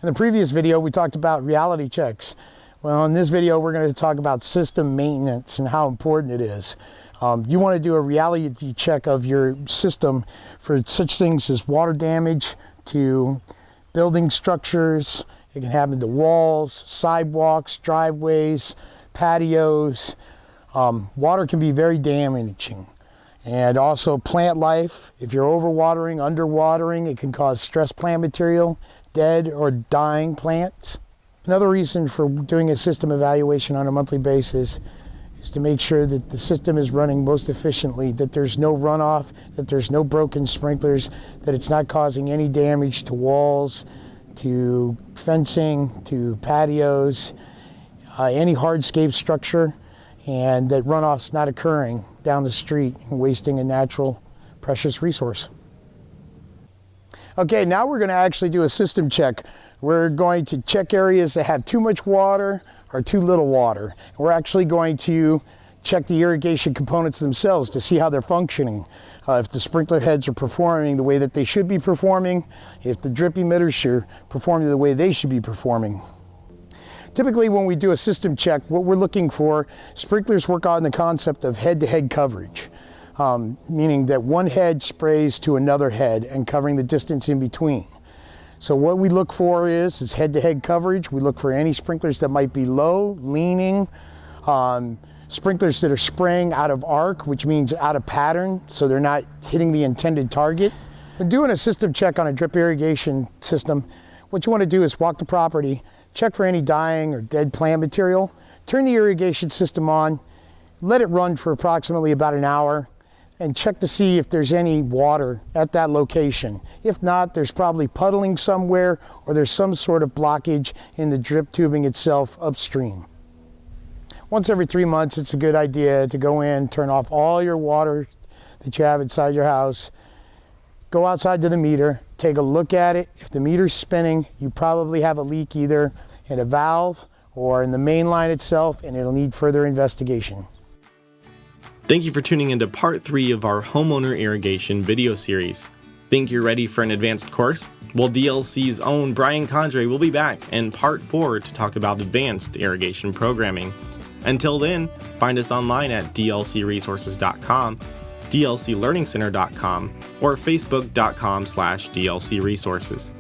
In the previous video, we talked about reality checks. Well, in this video, we're going to talk about system maintenance and how important it is. You want to do a reality check of your system for such things as water damage to building structures. It can happen to walls, sidewalks, driveways, patios. Water can be very damaging. And also plant life. If you're overwatering, underwatering, it can cause stress plant material, dead or dying plants. Another reason for doing a system evaluation on a monthly basis is to make sure that the system is running most efficiently, that there's no runoff, that there's no broken sprinklers, that it's not causing any damage to walls, to fencing, to patios, any hardscape structure, and that runoff's not occurring down the street and wasting a natural, precious resource. Okay, now we're going to actually do a system check. We're going to check areas that have too much water or too little water. We're actually going to check the irrigation components themselves to see how they're functioning. If the sprinkler heads are performing the way that they should be performing, if the drip emitters are performing the way they should be performing. Typically when we do a system check, what we're looking for, sprinklers work on the concept of head-to-head coverage. Meaning that one head sprays to another head and covering the distance in between. So what we look for is head-to-head coverage. We look for any sprinklers that might be low, leaning, sprinklers that are spraying out of arc, which means out of pattern, so they're not hitting the intended target. When doing a system check on a drip irrigation system, what you want to do is walk the property, check for any dying or dead plant material, turn the irrigation system on, let it run for approximately about an hour, and check to see if there's any water at that location. If not, there's probably puddling somewhere or there's some sort of blockage in the drip tubing itself upstream. Once every 3 months, it's a good idea to go in, turn off all your water that you have inside your house, go outside to the meter, take a look at it. If the meter's spinning, you probably have a leak either in a valve or in the main line itself, and it'll need further investigation. Thank you for tuning into part 3 of our homeowner irrigation video series. Think you're ready for an advanced course? Well, DLC's own Brian Condrey will be back in part 4 to talk about advanced irrigation programming. Until then, find us online at dlcresources.com, dlclearningcenter.com, or facebook.com/dlcresources.